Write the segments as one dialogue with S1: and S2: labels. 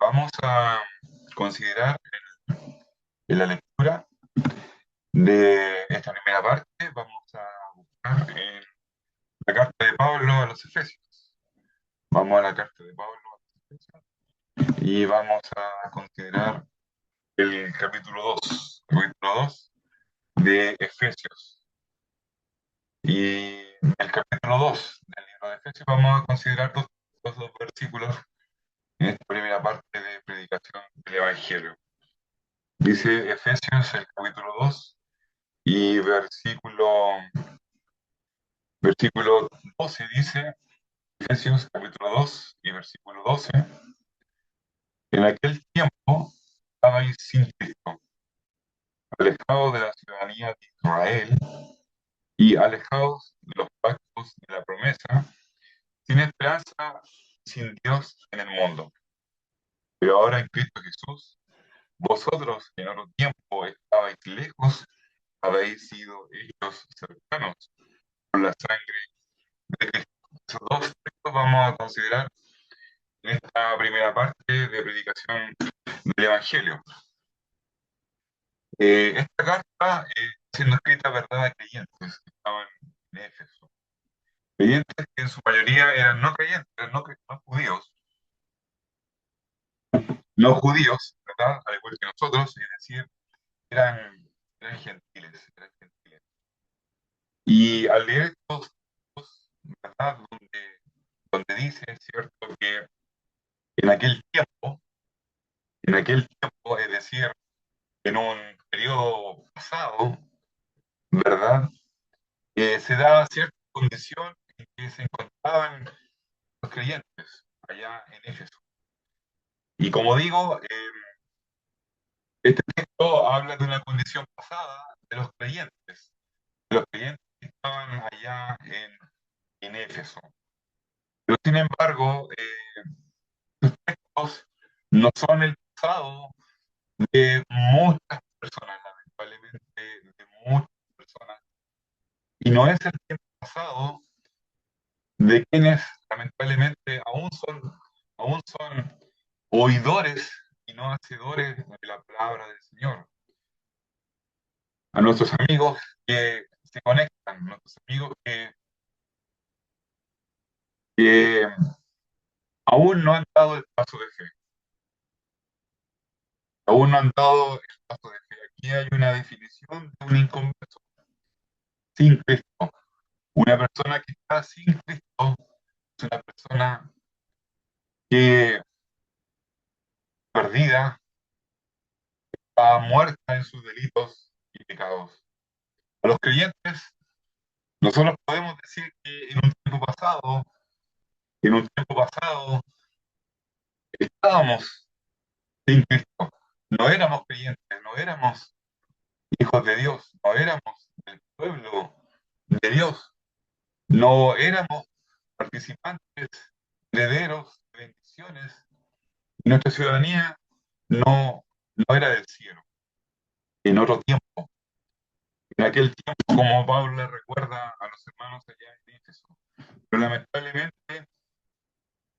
S1: Vamos a considerar en la lectura de esta primera parte, vamos a buscar en la carta de Pablo a los Efesios. Vamos a la carta de Pablo a los Efesios y vamos a considerar el capítulo 2 de Efesios. Y en el capítulo 2 del libro de Efesios vamos a considerar dos versículos en esta primera parte de predicación del Evangelio. Dice Efesios, el capítulo 2 y versículo 12 dice, Efesios capítulo 2 y versículo 12, en aquel tiempo estabais sin Cristo, alejados de la ciudadanía de Israel y alejados de los pactos de la promesa, sin esperanza, sin Dios en el mundo. Pero ahora en Cristo Jesús, vosotros que en otro tiempo estabais lejos, habéis sido hechos cercanos por la sangre de Cristo. Esos dos textos vamos a considerar en esta primera parte de predicación del Evangelio. Esta carta siendo escrita, ¿verdad?, a creyentes que estaban en Éfeso. Creyentes que en su mayoría eran no creyentes, eran no judíos, no judíos, ¿verdad?, al igual que nosotros, es decir, eran gentiles. Y al leer estos textos, ¿verdad?, donde dice, ¿cierto?, que en aquel tiempo, es decir, en un periodo pasado, ¿verdad? Se daba cierta condición en que se encontraban los creyentes allá en Éfeso. Y como digo, este texto habla de una condición pasada de los creyentes que estaban allá en Éfeso. Pero sin embargo, estos textos no son el pasado de muchas personas, lamentablemente, de muchas personas, y no es el tiempo pasado de quienes lamentablemente aún son oidores y no hacedores de la palabra del Señor. A nuestros amigos que se conectan, nuestros amigos que aún no han dado el paso de fe, aún no han dado el paso de fe. Aquí hay una definición de un inconverso sin Cristo. Una persona que está sin Cristo es una persona que perdida, está muerta en sus delitos y pecados. A los creyentes, nosotros podemos decir que en un tiempo pasado estábamos sin Cristo. No éramos creyentes, no éramos hijos de Dios, no éramos del pueblo de Dios, no éramos participantes, herederos de bendiciones. Nuestra ciudadanía no era del cielo. En otro tiempo, en aquel tiempo, como Pablo le recuerda a los hermanos allá en Éfeso. Pero lamentablemente,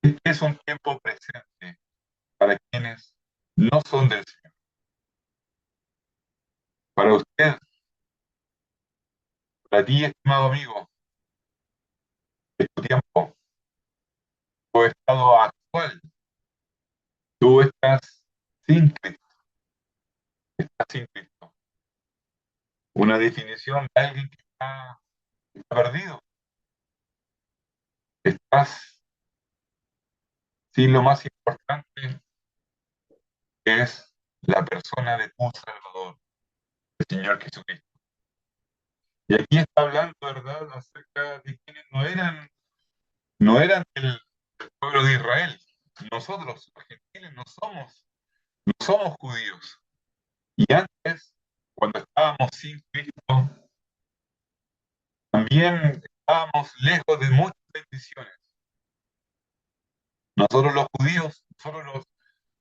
S1: este es un tiempo presente para quienes no son del Señor. Para usted, para ti, estimado amigo, es tu tiempo, tu estado actual. Tú estás sin Cristo, estás sin Cristo. Una definición de alguien que está perdido. Estás sin lo más importante, que es la persona de tu Salvador, el Señor Jesucristo. Y aquí está hablando, ¿verdad?, acerca de quienes no eran del pueblo de Israel. Nosotros, los gentiles, no somos judíos. Y antes, cuando estábamos sin Cristo, también estábamos lejos de muchas bendiciones. Nosotros los judíos, nosotros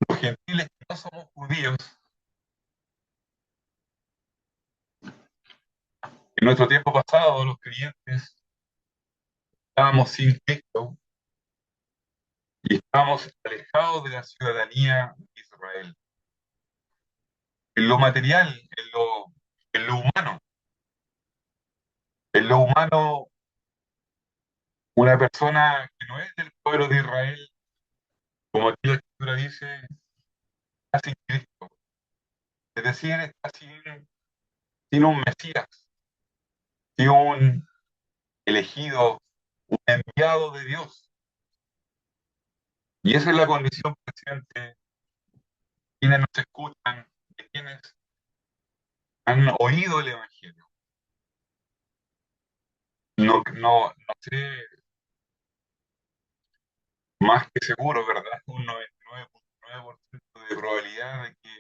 S1: los gentiles que no somos judíos, en nuestro tiempo pasado, los creyentes, estábamos sin Cristo, y estamos alejados de la ciudadanía de Israel. En lo material, humano, en lo humano, una persona que no es del pueblo de Israel, como aquí la escritura dice, está sin Cristo. Es decir, está sin un Mesías, sin un elegido, un enviado de Dios. Y esa es la condición presente de quienes nos escuchan, de quienes han oído el Evangelio. No sé, más que seguro, ¿verdad? Un 99,9% de probabilidad de que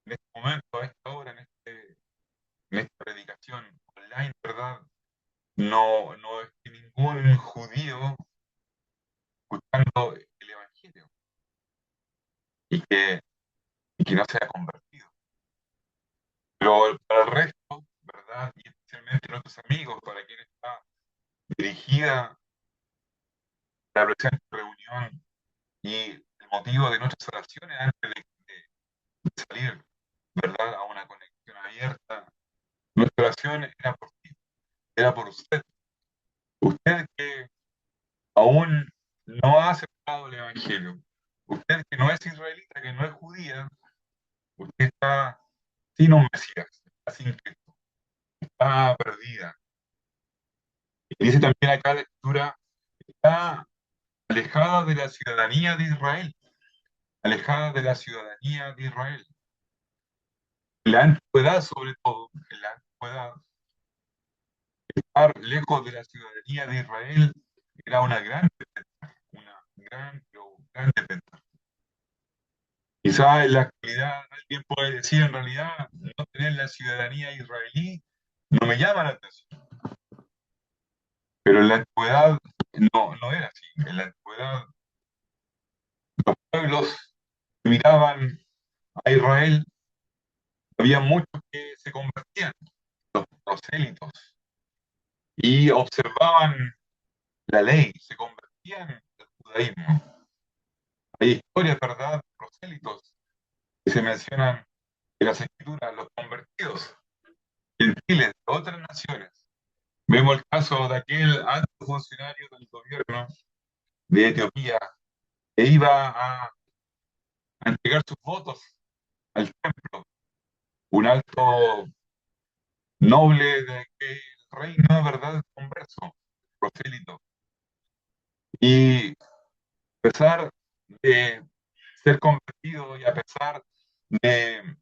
S1: en este momento, a esta hora, en esta predicación online, ¿verdad? No es que ningún judío escuchando el Evangelio y que, y que no se ha convertido. Pero para el resto, ¿verdad? Y especialmente nuestros amigos, para quienes está dirigida la presente reunión y el motivo de nuestras oraciones antes de salir, ¿verdad? A una conexión abierta. Nuestra oración era por ti, era por usted. Usted que aún no ha aceptado el Evangelio. Usted que no es israelita, que no es judía, usted está sin un Mesías, está sin Cristo, está perdida. Y dice también acá la escritura, está alejada de la ciudadanía de Israel, alejada de la ciudadanía de Israel. En la antigüedad, sobre todo, en la antigüedad, estar lejos de la ciudadanía de Israel era una gran desventaja. Quizá en la actualidad alguien puede decir, en realidad, no tener la ciudadanía israelí no me llama la atención. Pero en la antigüedad no era así. En la antigüedad los pueblos miraban a Israel, había muchos que se convertían, los prosélitos, y observaban la ley, se convertían al judaísmo. Hay historias, ¿verdad?, de prosélitos que se mencionan en las escrituras, los convertidos, gentiles de otras naciones. Vemos el caso de aquel alto funcionario del gobierno de Etiopía que iba a entregar sus votos al templo, un alto noble de aquel reino, ¿verdad?, converso, prosélito. Y a pesar de ser convertido y a pesar de,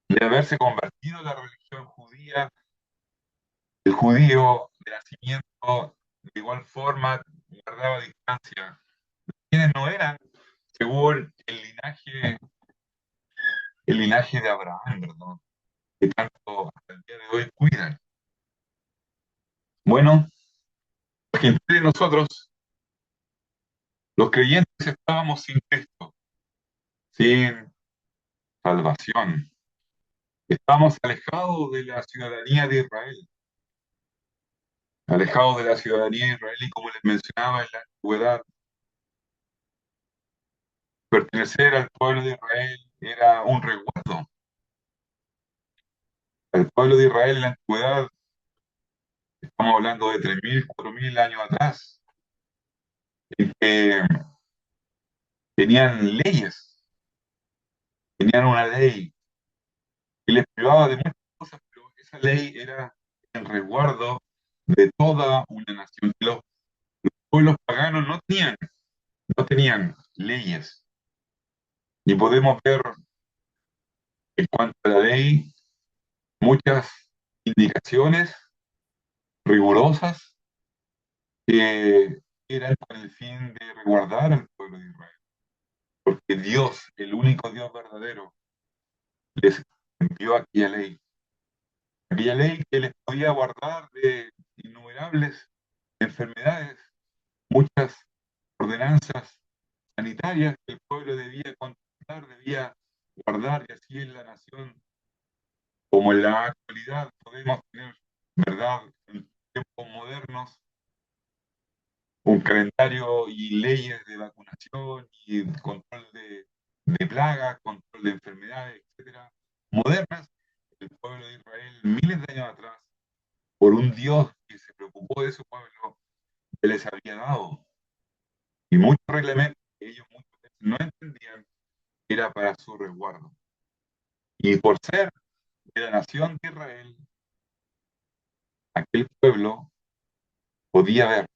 S1: de haberse convertido a la religión judía, el judío de nacimiento de igual forma guardaba distancia. Quienes no eran, según el linaje de Abraham, ¿verdad? Que tanto hasta el día de hoy cuidan. Bueno, porque entre nosotros, los creyentes, estábamos sin Cristo, sin salvación. Estamos alejados de la ciudadanía de Israel, alejados de la ciudadanía de Israel y como les mencionaba en la antigüedad, pertenecer al pueblo de Israel era un resguardo. El pueblo de Israel en la antigüedad, estamos hablando de 3.000, 4.000 años atrás, en que tenían leyes, tenían una ley que les privaba de muchas cosas, pero esa ley era el resguardo de toda una nación. Los pueblos paganos no tenían leyes. Y podemos ver en cuanto a la ley muchas indicaciones rigurosas que eran con el fin de resguardar al pueblo de Israel. Porque Dios, el único Dios verdadero, les envió aquella ley que les podía guardar de innumerables enfermedades, muchas ordenanzas sanitarias que el pueblo debía contemplar, debía guardar, y así en la nación, como en la actualidad podemos tener, ¿verdad?, en tiempos modernos, un calendario y leyes de vacunación y control de plagas, control de enfermedades, etcétera, modernas. El pueblo de Israel, miles de años atrás, por un Dios que se preocupó de su pueblo, que les había dado. Y muchos reglamentos que ellos muchas veces no entendían era para su resguardo. Y por ser de la nación de Israel, aquel pueblo podía ver,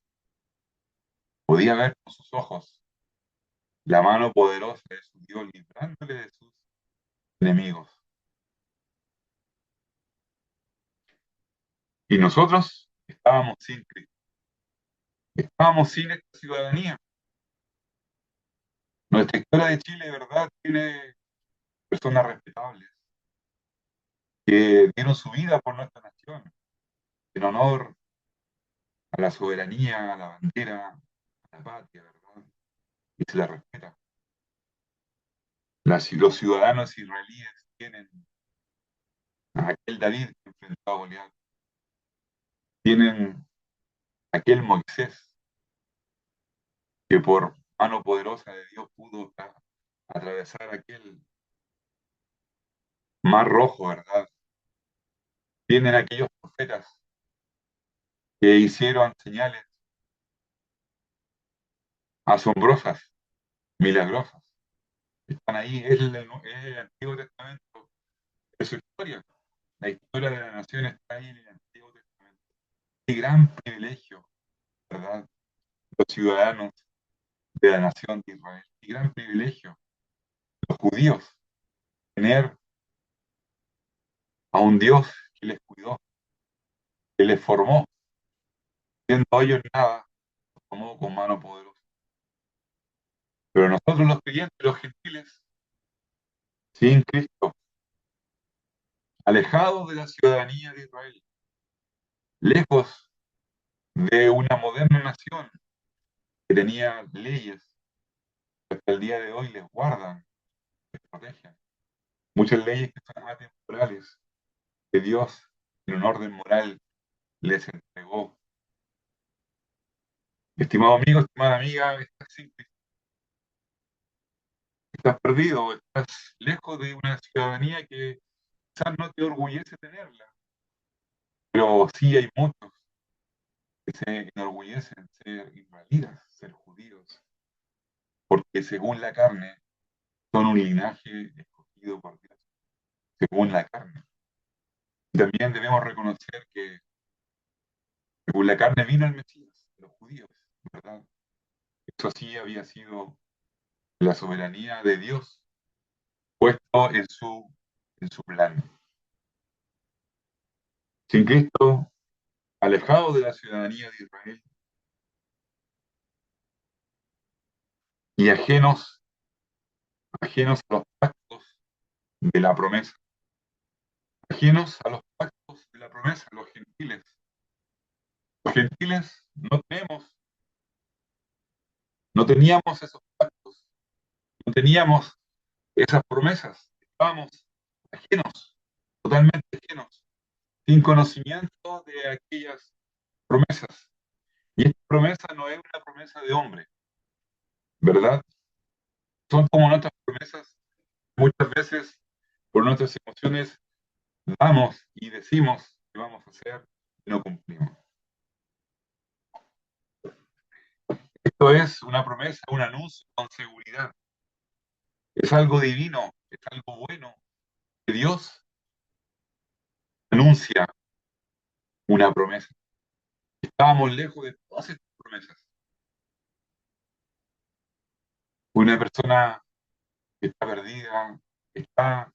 S1: podía ver con sus ojos la mano poderosa de su Dios librándole de sus enemigos. Y nosotros estábamos sin Cristo, estábamos sin esta ciudadanía. Nuestra historia de Chile, ¿verdad?, tiene personas respetables que dieron su vida por nuestra nación, en honor a la soberanía, a la bandera, a la patria, ¿verdad? Y se la respeta. Los ciudadanos israelíes tienen a aquel David que enfrentó a Goliat, tienen a aquel Moisés que por mano poderosa de Dios pudo atravesar aquel mar rojo, ¿verdad? Tienen aquellos profetas que hicieron señales asombrosas, milagrosas. Están ahí, es el Antiguo Testamento, es su historia. La historia de la nación está ahí en el Antiguo Testamento. Qué gran privilegio, ¿verdad? Los ciudadanos de la nación de Israel. Qué gran privilegio, los judíos, tener a un Dios que les cuidó, que les formó, siendo ellos nada, los tomó con mano poderosa. Pero nosotros los creyentes, los gentiles, sin Cristo, alejados de la ciudadanía de Israel, lejos de una moderna nación que tenía leyes que hasta el día de hoy les guardan, les protegen. Muchas leyes que son atemporales, que Dios, en un orden moral, les entregó. Estimado amigo, estimada amiga, estás sin Cristo, estás perdido, estás lejos de una ciudadanía que quizás no te orgullece tenerla, pero sí hay muchos que se enorgullecen ser israelitas, ser judíos, porque según la carne son un linaje escogido por Dios, según la carne. Y también debemos reconocer que según la carne vino el Mesías, los judíos, ¿verdad? Eso sí había sido la soberanía de Dios puesto en su plan. Sin Cristo, alejado de la ciudadanía de Israel y ajenos a los pactos de la promesa, ajenos a los pactos de la promesa, los gentiles. Los gentiles no teníamos esos pactos, no teníamos esas promesas, estábamos ajenos, totalmente ajenos, sin conocimiento de aquellas promesas. Y esta promesa no es una promesa de hombre, ¿verdad? Son como nuestras promesas, muchas veces por nuestras emociones damos y decimos que vamos a hacer y no cumplimos. Esto es una promesa, un anuncio con seguridad. Es algo divino, es algo bueno, que Dios anuncia una promesa. Estábamos lejos de todas estas promesas. Una persona que está perdida, que está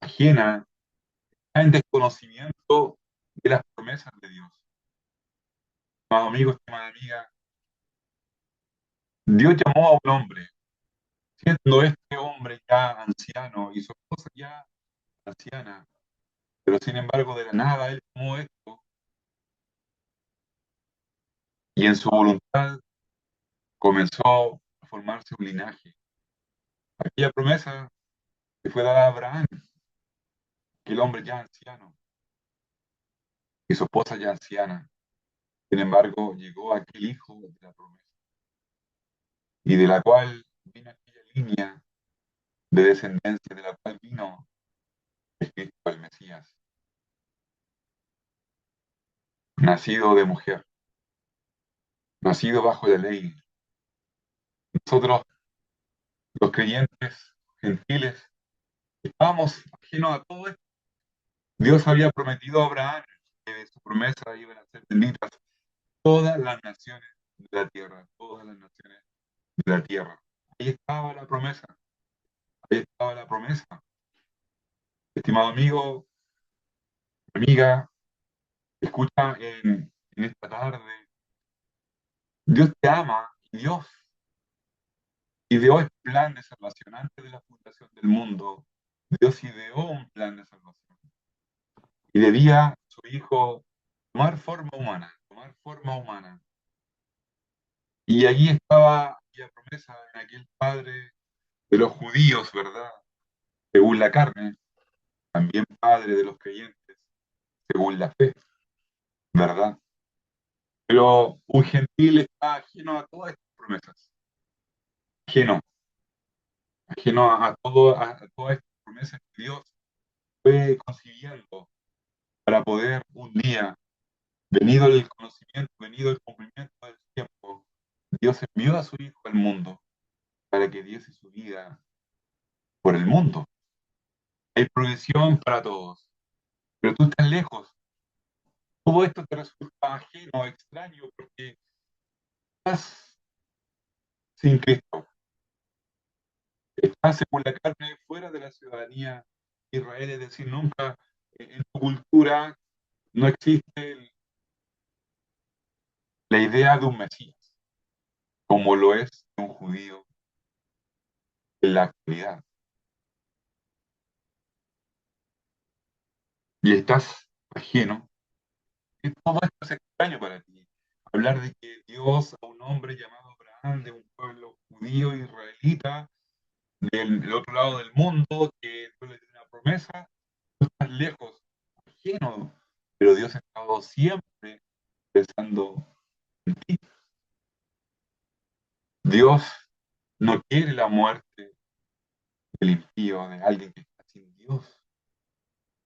S1: ajena, está en desconocimiento de las promesas de Dios. Estimado amigo, estimada amiga, Dios llamó a un hombre, siendo este hombre ya anciano y su esposa ya anciana, pero sin embargo de la nada él tomó esto y en su voluntad comenzó a formarse un linaje. Aquella promesa que fue dada a Abraham, que el hombre ya anciano y su esposa ya anciana, Sin embargo, llegó aquel hijo de la promesa y de la cual vino aquella línea de descendencia, de la cual vino el Cristo, el Mesías, nacido de mujer, nacido bajo la ley. Nosotros, los creyentes gentiles, estábamos ajenos a todo esto. Dios había prometido a Abraham que de su promesa iban a ser benditas todas las naciones de la tierra, todas las naciones de la tierra. Ahí estaba la promesa, ahí estaba la promesa. Estimado amigo, amiga, escucha en esta tarde, Dios te ama y Dios ideó este plan de salvación antes de la fundación del mundo. Dios ideó un plan de salvación y debía su hijo tomar forma humana, tomar forma humana. Y allí estaba la promesa en aquel padre de los judíos, ¿verdad? Según la carne, también padre de los creyentes, según la fe, ¿verdad? Pero un gentil está ajeno a todas estas promesas, ajeno, ajeno a todas estas promesas que Dios fue concibiendo para poder un día, venido el conocimiento, venido el cumplimiento del tiempo, Dios envió a su Hijo al mundo para que diese su vida por el mundo. Hay provisión para todos, pero tú estás lejos. Todo esto te resulta ajeno, extraño, porque estás sin Cristo. Estás según la carne fuera de la ciudadanía de Israel, es decir, nunca en tu cultura no existe la idea de un Mesías, como lo es un judío en la actualidad. Y estás ajeno. Y todo esto es extraño para ti. Hablar de que Dios a un hombre llamado Abraham, de un pueblo judío israelita, del otro lado del mundo, que Dios le dio una promesa, tú estás lejos, ajeno, pero Dios ha estado siempre pensando en ti. Dios no quiere la muerte del impío, de alguien que está sin Dios.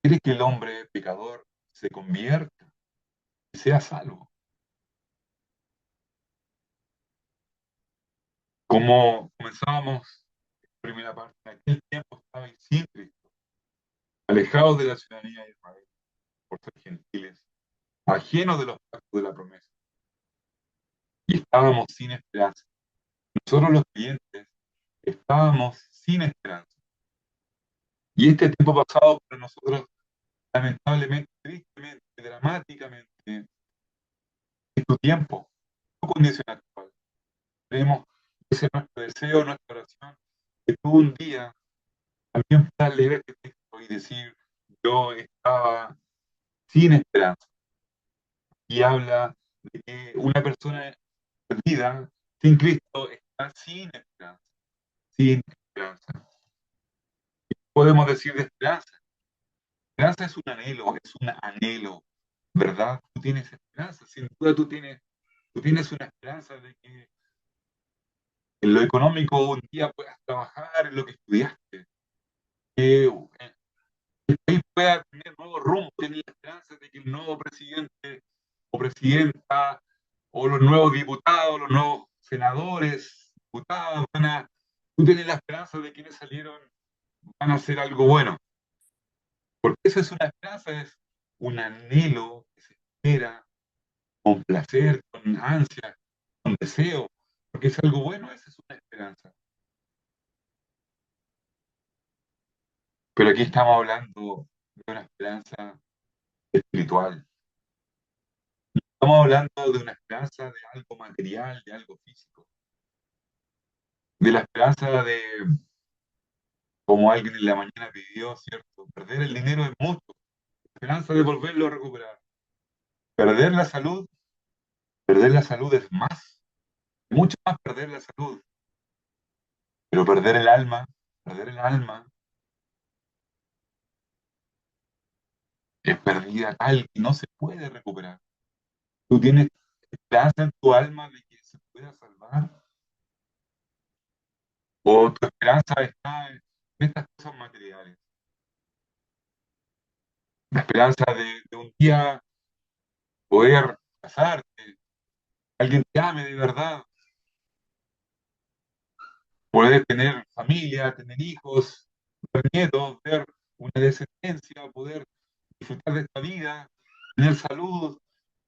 S1: Quiere que el hombre pecador se convierta y sea salvo. Como comenzábamos en la primera parte, en aquel tiempo estaba sin Cristo, alejados de la ciudadanía de Israel por ser gentiles, ajenos de los pactos de la promesa, y estábamos sin esperanza. Nosotros los creyentes estábamos sin esperanza. Y este tiempo pasado para nosotros, lamentablemente, tristemente, dramáticamente, es tu tiempo, tu condición actual. Queremos, ese es nuestro deseo, nuestra oración, que tú un día también puedas leer este texto y decir, yo estaba sin esperanza. Y habla de que una persona perdida, sin Cristo, está sin esperanza, sin esperanza. Podemos decir de esperanza. Esperanza es un anhelo, ¿verdad? Tú tienes esperanza, sin duda tú tienes una esperanza de que en lo económico un día puedas trabajar en lo que estudiaste, que el país pueda tener nuevo rumbo, tienes la esperanza de que el nuevo presidente o presidenta o los nuevos diputados, los nuevos senadores, diputados, tú tienes la esperanza de quienes salieron van a hacer algo bueno. Porque esa es una esperanza, es un anhelo que se espera con placer, con ansia, con deseo, porque es algo bueno, esa es una esperanza. Pero aquí estamos hablando de una esperanza espiritual. Estamos hablando de una esperanza de algo material, de algo físico, de la esperanza de, como alguien en la mañana pidió, ¿cierto? Perder el dinero es mucho, la esperanza de volverlo a recuperar. Perder perder la salud es más, mucho más perder la salud, pero perder el alma es perdida tal que no se puede recuperar. Tú tienes esperanza en tu alma de que se pueda salvar? ¿O tu esperanza está en estas cosas materiales? La esperanza de un día poder casarte, alguien te ame de verdad, poder tener familia, tener hijos, ver nietos, ver una descendencia, poder disfrutar de esta vida, tener salud,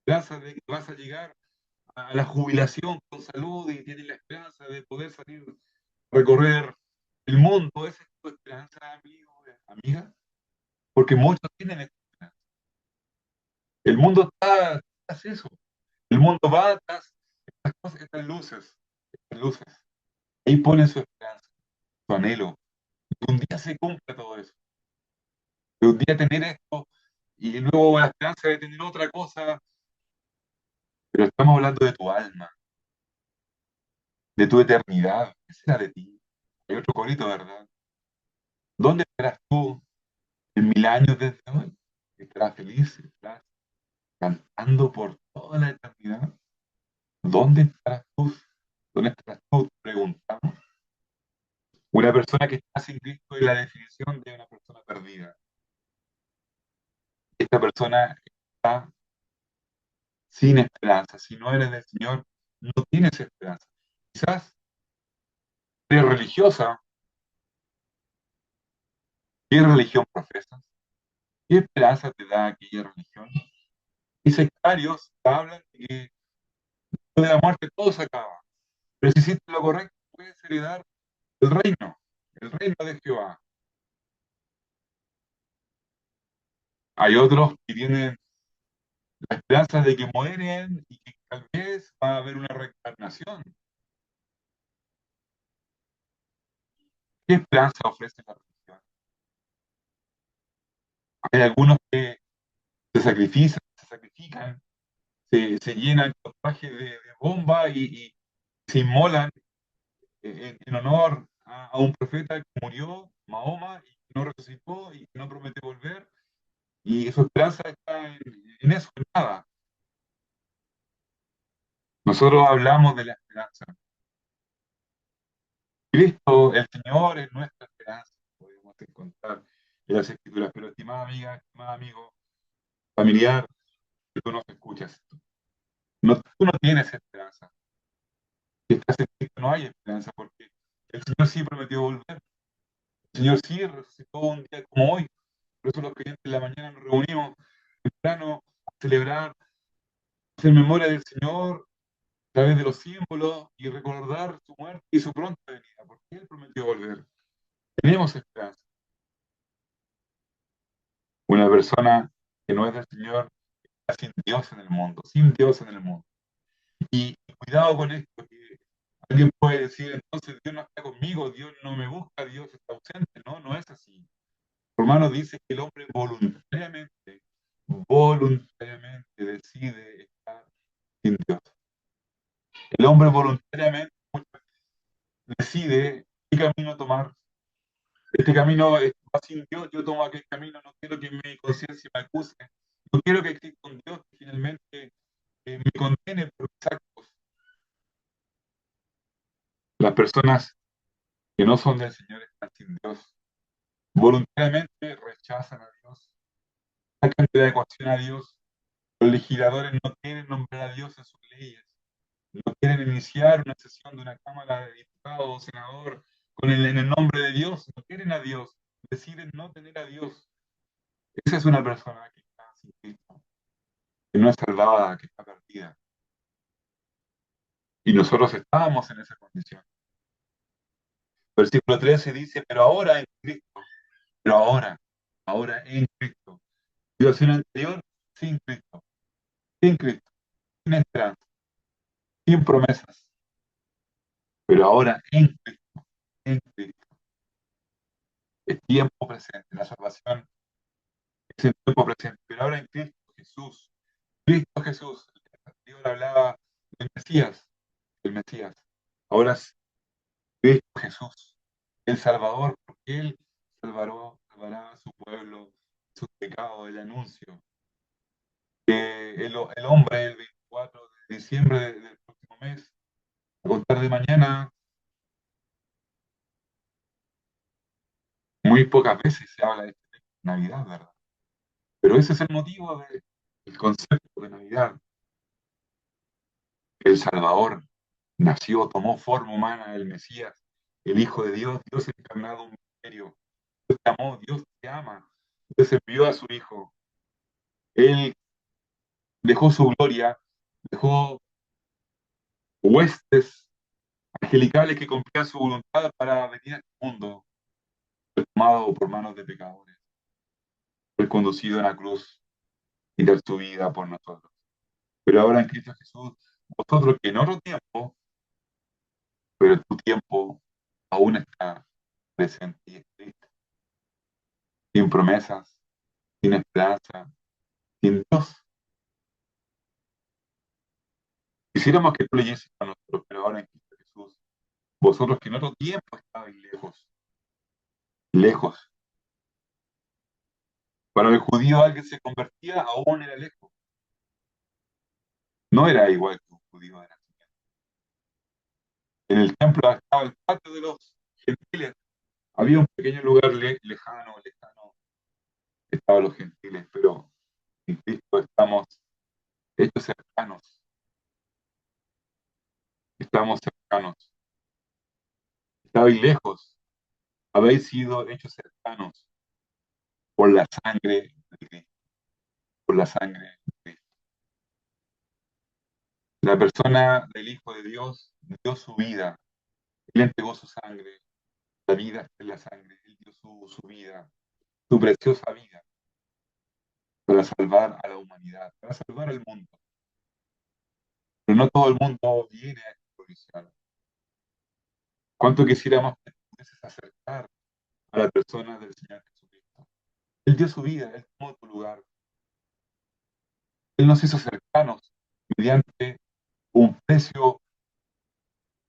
S1: esperanza de que vas a llegar a la jubilación con salud y tienes la esperanza de poder salir a recorrer el mundo. Esa es tu esperanza, amigo, amiga, porque muchos tienen esta esperanza. El mundo está tras eso. El mundo va tras estas cosas, estas luces, estas luces. Ahí ponen su esperanza, su anhelo. Que un día se cumpla todo eso. Que un día tener esto y luego la esperanza de tener otra cosa. Pero estamos hablando de tu alma, de tu eternidad. ¿Qué será de ti? Hay otro corito, ¿verdad? ¿Dónde estarás tú en 1000 años desde hoy? ¿Estarás feliz? ¿Estarás cantando por toda la eternidad? ¿Dónde estarás tú? ¿Dónde estarás tú? Preguntamos. Una persona que está sin Cristo es la definición de una persona perdida. Esta persona está sin esperanza. Si no eres del Señor, no tienes esperanza. Quizás eres religiosa. ¿Qué religión profesas? ¿Qué esperanza te da aquella religión? Y sectarios hablan de que después de la muerte todo se acaba. Pero si hiciste lo correcto, puedes heredar el reino de Jehová. Hay otros que tienen la esperanza de que mueren y que tal vez va a haber una reencarnación. ¿Qué esperanza ofrece la religión? Hay algunos que se sacrifican, se llenan con trajes de bomba y se inmolan en honor a un profeta que murió, Mahoma, y que no resucitó y que no promete volver. Y su esperanza está en eso, en nada. Nosotros hablamos de la esperanza. Cristo, el Señor, es nuestra esperanza. Podemos encontrar en las Escrituras. Pero, estimada amiga, estimado amigo, familiar, que tú nos escuchas, no, tú no tienes esperanza. Si estás en Cristo, no hay esperanza, porque el Señor sí prometió volver. El Señor sí resucitó un día como hoy. Por eso los creyentes en la mañana nos reunimos temprano a celebrar, a hacer memoria del Señor a través de los símbolos y recordar su muerte y su pronta venida, porque Él prometió volver. Tenemos esperanza. Una persona que no es del Señor está sin Dios en el mundo, sin Dios en el mundo. Y cuidado con esto, que alguien puede decir, entonces Dios no está conmigo, Dios no me busca, Dios está ausente. No, no es así. Romanos dice que el hombre voluntariamente decide estar sin Dios. El hombre voluntariamente decide qué camino tomar. Este camino va sin Dios, yo tomo aquel camino, no quiero que mi conciencia me acuse, no quiero que exista un Dios que finalmente me condene por mis actos. Las personas que no son del Señor están sin Dios. Voluntariamente rechazan a Dios, sacan de la ecuación a Dios. Los legisladores no quieren nombrar a Dios en sus leyes. No quieren iniciar una sesión de una Cámara de Diputados o senador en el nombre de Dios. No quieren a Dios. Deciden no tener a Dios. Esa es una persona que está sin Cristo, que no es salvada, que está perdida. Y nosotros estábamos en esa condición. Versículo 13 dice, pero ahora en Cristo, pero ahora en Cristo. Situación anterior, sin Cristo, sin Cristo, sin esperanza, sin promesas. Pero ahora en Cristo, es tiempo presente. La salvación es el tiempo presente. Pero ahora en Cristo Jesús. Dios hablaba del Mesías, el Mesías. Ahora es Cristo Jesús, el Salvador, porque Él salvará a su pueblo, sus pecados, el anuncio. El hombre, el 24 diciembre del próximo mes, a contar de mañana, muy pocas veces se habla de Navidad, ¿verdad? Pero ese es el motivo del concepto de Navidad. El Salvador nació, tomó forma humana, el Mesías, el Hijo de Dios, Dios encarnado, un misterio. Dios te amó, Dios te ama. Dios envió a su Hijo. Él dejó su gloria, dejó huestes angelicales que cumplían su voluntad para venir al mundo, fue tomado por manos de pecadores, fue conducido en la cruz y dar su vida por nosotros. Pero ahora en Cristo Jesús, vosotros que en otro tiempo, pero tu tiempo aún está presente y es triste, sin promesas, sin esperanza, sin Dios. Quisiéramos que tú leyeses a nosotros, pero ahora en Cristo Jesús, vosotros que en otro tiempo estabais lejos, lejos. Para el judío alguien se convertía, aún era lejos. No era igual que un judío de nacimiento. En el templo estaba el patio de los gentiles. Había un pequeño lugar lejano, lejano, estaban los gentiles, pero en Cristo estamos hechos cercanos, estamos cercanos. Estabais lejos, habéis sido hechos cercanos por la sangre de Cristo, por la sangre de Cristo. La persona del Hijo de Dios dio su vida, Él entregó su sangre, la vida está en la sangre, Él dio su vida, su preciosa vida, para salvar a la humanidad, para salvar al mundo. Pero no todo el mundo viene a esta condición. ¿Cuánto quisiéramos que pudieses acercar a la persona del Señor Jesucristo? Él dio su vida, Él tomó tu lugar. Él nos hizo cercanos mediante un precio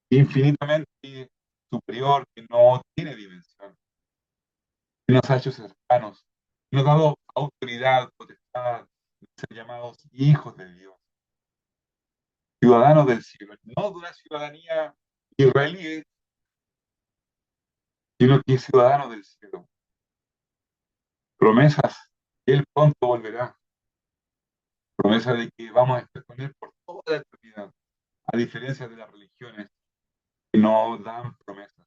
S1: infinitamente superior que no tiene dimensión. Él nos ha hecho cercanos, nos ha dado autoridad, potestad de ser llamados hijos de Dios, ciudadanos del cielo, no de una ciudadanía israelí, sino que es ciudadano del cielo. Promesas que Él pronto volverá, promesa de que vamos a estar con Él por toda la eternidad, a diferencia de las religiones que no dan promesas,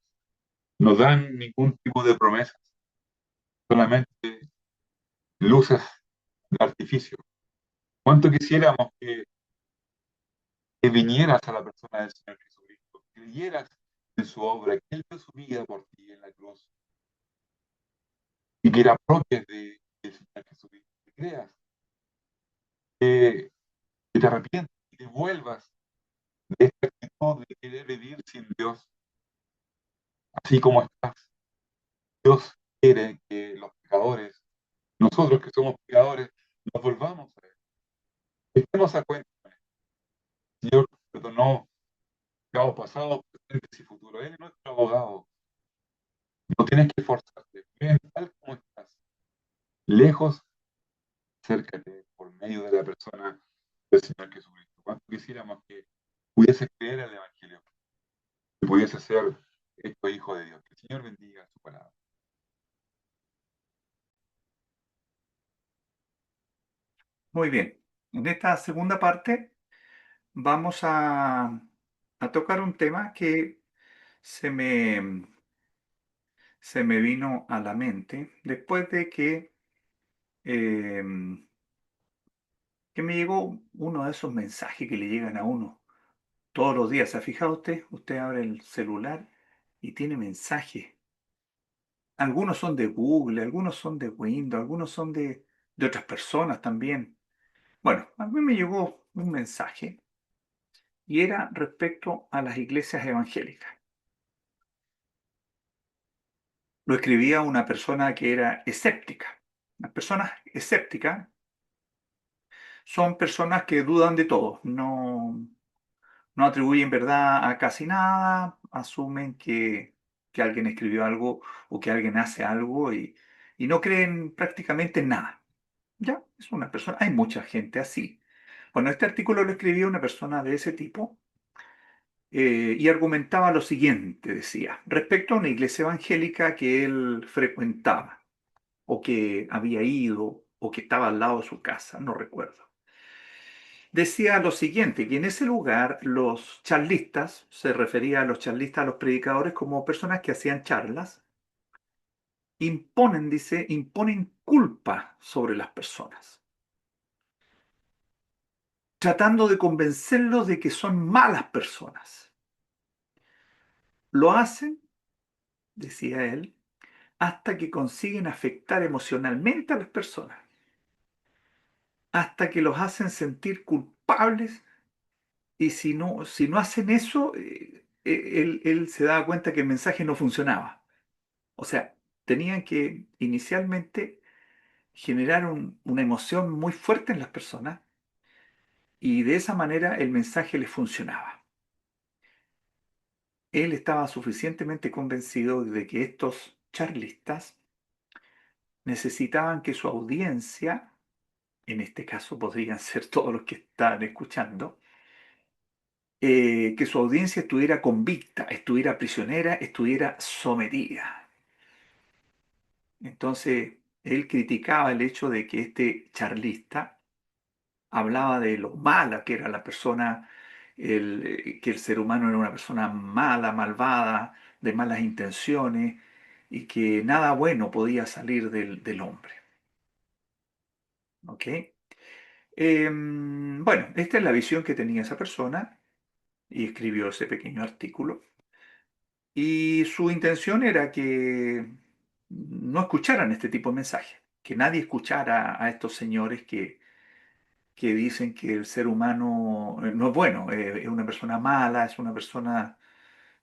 S1: no dan ningún tipo de promesas, solamente luces de artificio. ¿Cuánto quisiéramos que vinieras a la persona del Señor Jesucristo, que creyeras en su obra, que Él dio su vida por ti en la cruz y que la apropies del Señor Jesucristo, que creas, que, que te arrepientes y te vuelvas de esta actitud de querer vivir sin Dios, así como estás? Dios quiere que los pecadores, nosotros que somos pecadores, nos volvamos a Él. Estemos a cuenta con Él. El Señor perdonó pecados pasados, presentes y futuros. Él es nuestro abogado. No tienes que esforzarte. Ven tal como estás. Lejos, acércate por medio de la persona del Señor Jesucristo. ¿Cuánto quisiéramos que pudiese creer el Evangelio? Que pudiese ser esto hijo de Dios. Que el Señor bendiga su palabra.
S2: Muy bien. En esta segunda parte vamos a tocar un tema que se me, se me vino a la mente después de em, que me llegó uno de esos mensajes que le llegan a uno todos los días. ¿Se ha fijado usted? Usted abre el celular y tiene mensajes. Algunos son de Google, algunos son de Windows, algunos son de otras personas también. Bueno, a mí me llegó un mensaje y era respecto a las iglesias evangélicas. Lo escribía una persona que era escéptica. Las personas escépticas son personas que dudan de todo, no atribuyen verdad a casi nada, asumen que alguien escribió algo o que alguien hace algo y no creen prácticamente en nada. Ya, es una persona, hay mucha gente así. Bueno, este artículo lo escribía una persona de ese tipo y argumentaba lo siguiente, decía, respecto a una iglesia evangélica que él frecuentaba o que había ido o que estaba al lado de su casa, no recuerdo. Decía lo siguiente, que en ese lugar los charlistas, se refería a los charlistas, a los predicadores, como personas que hacían charlas, imponen, dice, imponen culpa sobre las personas, tratando de convencerlos de que son malas personas. Lo hacen, decía él, hasta que consiguen afectar emocionalmente a las personas, hasta que los hacen sentir culpables y si no hacen eso, él se daba cuenta que el mensaje no funcionaba. O sea, tenían que inicialmente generar una emoción muy fuerte en las personas y de esa manera el mensaje les funcionaba. Él estaba suficientemente convencido de que estos charlistas necesitaban que su audiencia, en este caso podrían ser todos los que están escuchando, que su audiencia estuviera convicta, estuviera prisionera, estuviera sometida. Entonces, él criticaba el hecho de que este charlista hablaba de lo mala que era la persona, que el ser humano era una persona mala, malvada, de malas intenciones, y que nada bueno podía salir del hombre. ¿Ok? Bueno, esta es la visión que tenía esa persona y escribió ese pequeño artículo. Y su intención era que no escucharan este tipo de mensajes, que nadie escuchara a estos señores que dicen que el ser humano no es bueno, es una persona mala, es una persona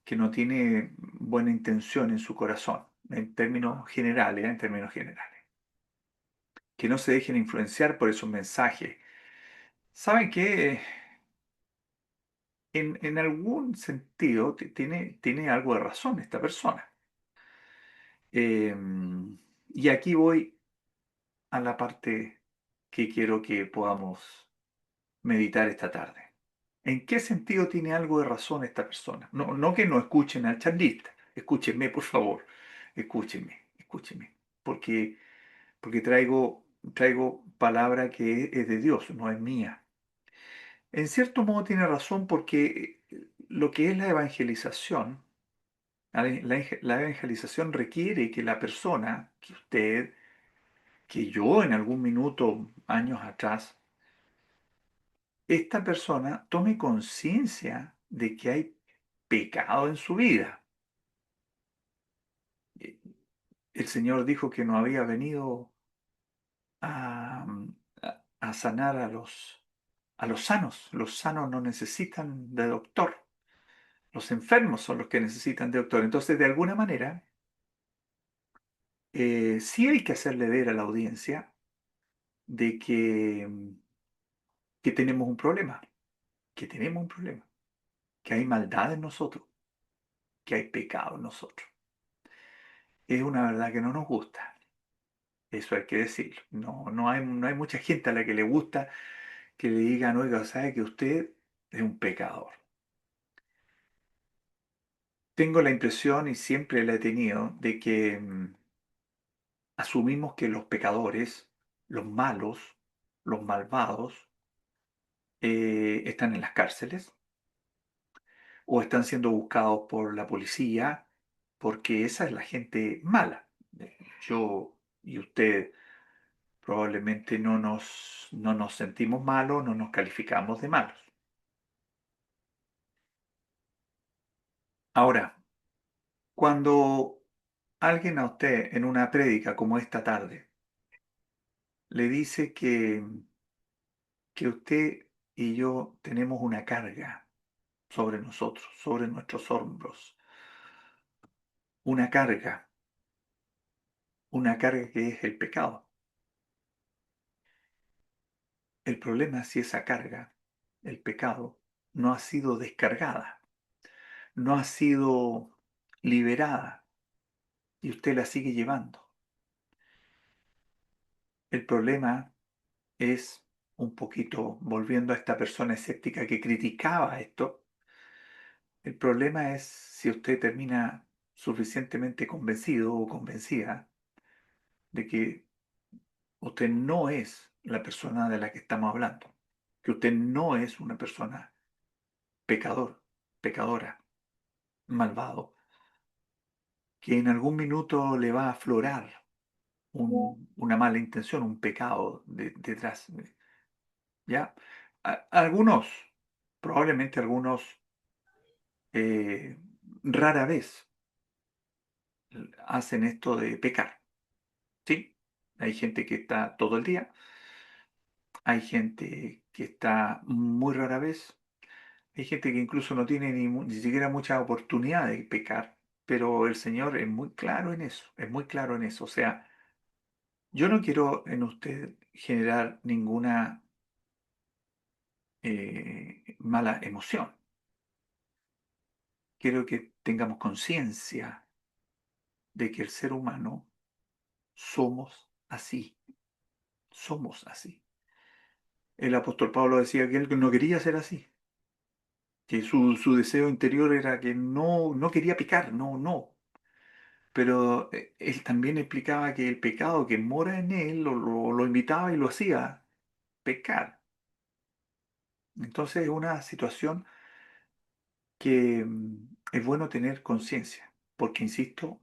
S2: que no tiene buena intención en su corazón, en términos generales, en términos generales. Que no se dejen influenciar por esos mensajes. ¿Saben qué? En algún sentido tiene algo de razón esta persona. Eh, y aquí voy a la parte que quiero que podamos meditar esta tarde. ¿En qué sentido tiene algo de razón esta persona? No, no que no escuchen al charlista. Escúchenme, por favor. Escúchenme, escúchenme. Porque, porque traigo palabra que es de Dios, no es mía. En cierto modo tiene razón porque lo que es la evangelización, la evangelización requiere que la persona, que usted, que yo en algún minuto, años atrás, esta persona tome conciencia de que hay pecado en su vida. Eh, El Señor dijo que no había venido a, a sanar a los sanos. Los sanos no necesitan de doctor. Los enfermos son los que necesitan de doctor. Entonces, de alguna manera, sí hay que hacerle ver a la audiencia de que tenemos un problema, que tenemos un problema, que hay maldad en nosotros, que hay pecado en nosotros. Es una verdad que no nos gusta. Eso hay que decirlo. No hay mucha gente a la que le gusta que le digan, oiga, sabe que usted es un pecador. Tengo la impresión, y siempre la he tenido, de que asumimos que los pecadores, los malos, los malvados, están en las cárceles o están siendo buscados por la policía, porque esa es la gente mala. Yo y usted probablemente no nos sentimos malos, no nos calificamos de malos. Ahora, cuando alguien a usted en una prédica como esta tarde le dice que usted y yo tenemos una carga sobre nosotros, sobre nuestros hombros, una carga que es el pecado. El problema es si esa carga, el pecado, no ha sido descargada, no ha sido liberada y usted la sigue llevando. El problema es un poquito, volviendo a esta persona escéptica que criticaba esto, el problema es si usted termina suficientemente convencido o convencida de que usted no es la persona de la que estamos hablando, que usted no es una persona pecador, pecadora, malvado, que en algún minuto le va a aflorar una mala intención, un pecado detrás. ¿Ya? Algunos, probablemente algunos, eh, rara vez hacen esto de pecar, ¿sí? Hay gente que está todo el día, hay gente que está muy rara vez, hay gente que incluso no tiene ni siquiera mucha oportunidad de pecar, pero el Señor es muy claro en eso, es muy claro en eso. O sea, yo no quiero en usted generar ninguna mala emoción. Quiero que tengamos conciencia de que el ser humano somos así, somos así. El apóstol Pablo decía que él no quería ser así, que su deseo interior era que no quería pecar, no. Pero él también explicaba que el pecado que mora en él lo invitaba y lo hacía pecar. Entonces es una situación que es bueno tener conciencia, porque insisto,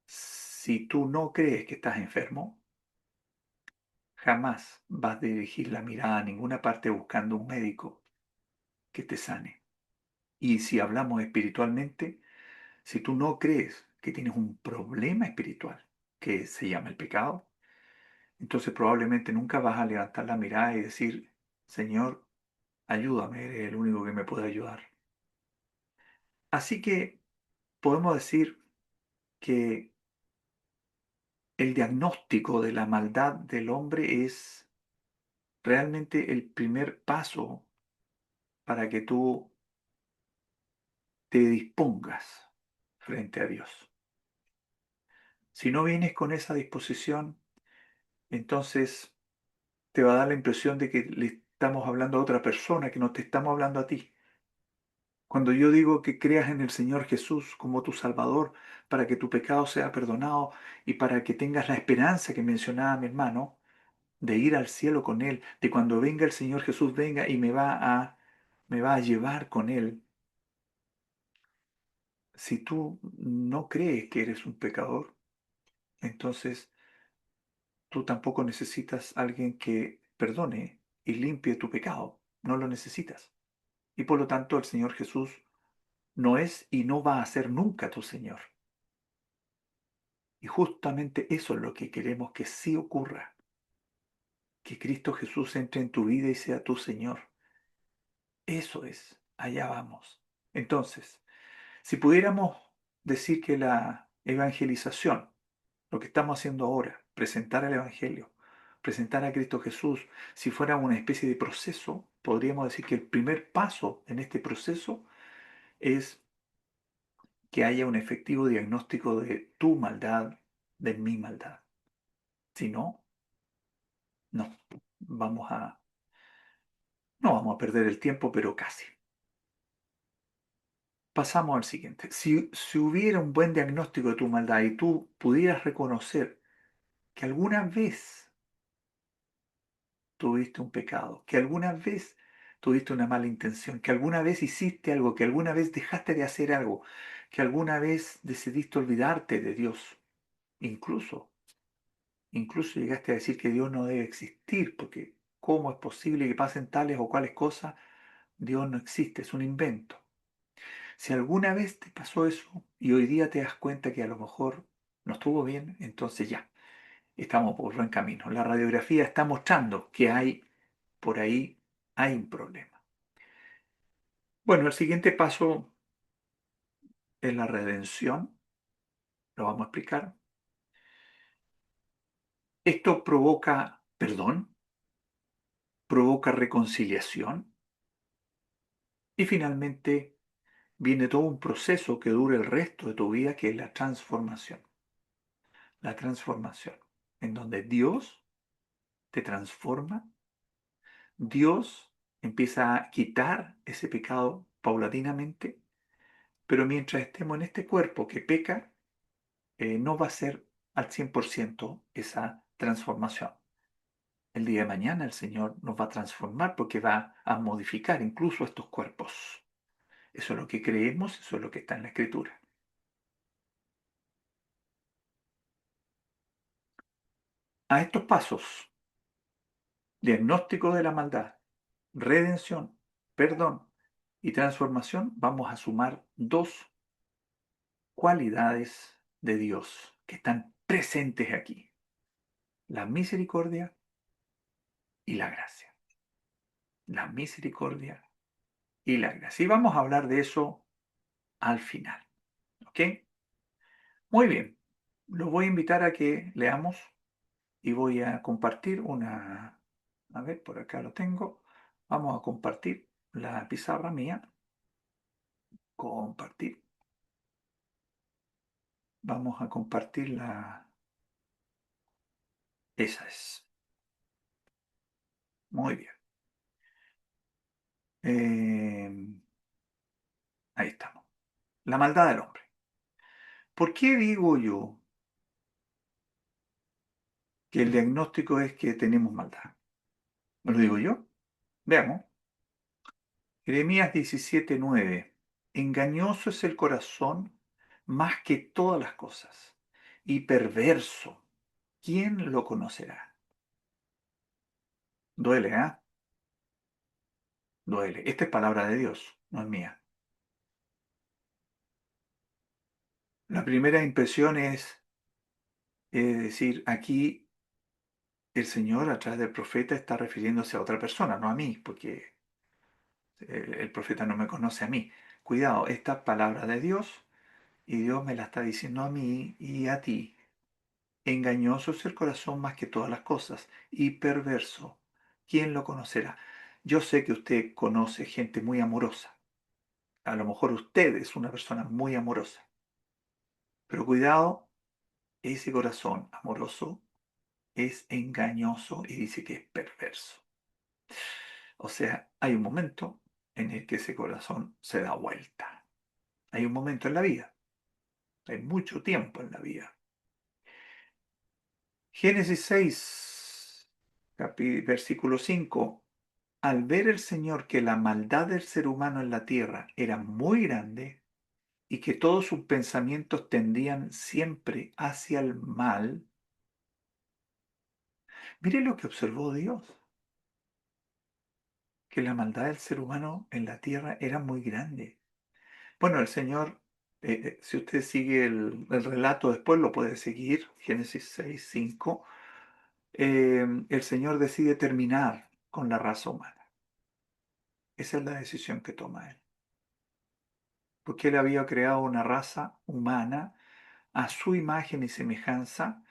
S2: si tú no crees que estás enfermo, jamás vas a dirigir la mirada a ninguna parte buscando un médico que te sane. Y si hablamos espiritualmente, si tú no crees que tienes un problema espiritual que se llama el pecado, entonces probablemente nunca vas a levantar la mirada y decir, Señor, ayúdame, eres el único que me puede ayudar. Así que podemos decir que el diagnóstico de la maldad del hombre es realmente el primer paso para que tú te dispongas frente a Dios. Si no vienes con esa disposición, entonces te va a dar la impresión de que le estamos hablando a otra persona, que no te estamos hablando a ti. Cuando yo digo que creas en el Señor Jesús como tu Salvador, para que tu pecado sea perdonado y para que tengas la esperanza que mencionaba mi hermano, de ir al cielo con Él, de cuando venga el Señor Jesús, venga y me va a llevar con Él. Si tú no crees que eres un pecador, entonces tú tampoco necesitas a alguien que perdone y limpie tu pecado. No lo necesitas. Y por lo tanto el Señor Jesús no es y no va a ser nunca tu Señor. Y justamente eso es lo que queremos que sí ocurra. Que Cristo Jesús entre en tu vida y sea tu Señor. Eso es. Allá vamos. Entonces, si pudiéramos decir que la evangelización, lo que estamos haciendo ahora, presentar el Evangelio, presentar a Cristo Jesús, si fuera una especie de proceso, podríamos decir que el primer paso en este proceso es que haya un efectivo diagnóstico de tu maldad, de mi maldad. Si no, no, vamos a, no vamos a perder el tiempo, pero casi. Pasamos al siguiente. Si hubiera un buen diagnóstico de tu maldad y tú pudieras reconocer que alguna vez tuviste un pecado, que alguna vez tuviste una mala intención, que alguna vez hiciste algo, que alguna vez dejaste de hacer algo, que alguna vez decidiste olvidarte de Dios, incluso, incluso llegaste a decir que Dios no debe existir, porque ¿cómo es posible que pasen tales o cuales cosas? Dios no existe, es un invento. Si alguna vez te pasó eso y hoy día te das cuenta que a lo mejor no estuvo bien, entonces ya, estamos por buen camino. La radiografía está mostrando que por ahí hay un problema. Bueno, el siguiente paso es la redención, lo vamos a explicar. Esto provoca perdón, provoca reconciliación y finalmente viene todo un proceso que dura el resto de tu vida, que es la transformación, en donde Dios te transforma Dios empieza a quitar ese pecado paulatinamente, pero mientras estemos en este cuerpo que peca, no va a ser al 100% esa transformación. El día de mañana el Señor nos va a transformar porque va a modificar incluso estos cuerpos. Eso es lo que creemos, eso es lo que está en la Escritura. A estos pasos, diagnóstico de la maldad, redención, perdón y transformación, vamos a sumar dos cualidades de Dios que están presentes aquí: la misericordia y la gracia. La misericordia y la gracia. Y vamos a hablar de eso al final. ¿Ok? Muy bien. Los voy a invitar a que leamos y voy a compartir una... A ver, por acá lo tengo. Vamos a compartir la pizarra mía. Compartir. Vamos a compartir la... Esa es. Muy bien. Ahí estamos. La maldad del hombre. ¿Por qué digo yo que el diagnóstico es que tenemos maldad? ¿Me lo digo yo? Veamos. Jeremías 17:9. Engañoso es el corazón más que todas las cosas, y perverso. ¿Quién lo conocerá? Duele, ¿ah? Duele. Esta es palabra de Dios, no es mía. La primera impresión es decir, aquí el Señor a través del profeta está refiriéndose a otra persona, no a mí, porque el profeta no me conoce a mí. Cuidado, esta es palabra de Dios y Dios me la está diciendo a mí y a ti. Engañoso es el corazón más que todas las cosas y perverso. ¿Quién lo conocerá? Yo sé que usted conoce gente muy amorosa. A lo mejor usted es una persona muy amorosa. Pero cuidado, ese corazón amoroso es engañoso y dice que es perverso. O sea, hay un momento en el que ese corazón se da vuelta. Hay un momento en la vida. Hay mucho tiempo en la vida. Génesis 6, versículo 5. Al ver el Señor que la maldad del ser humano en la tierra era muy grande y que todos sus pensamientos tendían siempre hacia el mal, mire lo que observó Dios, que la maldad del ser humano en la tierra era muy grande. Bueno, el Señor, si usted sigue el relato después, lo puede seguir, Génesis 6, 5, el Señor decide terminar con la raza humana. Esa es la decisión que toma Él. Porque Él había creado una raza humana a su imagen y semejanza.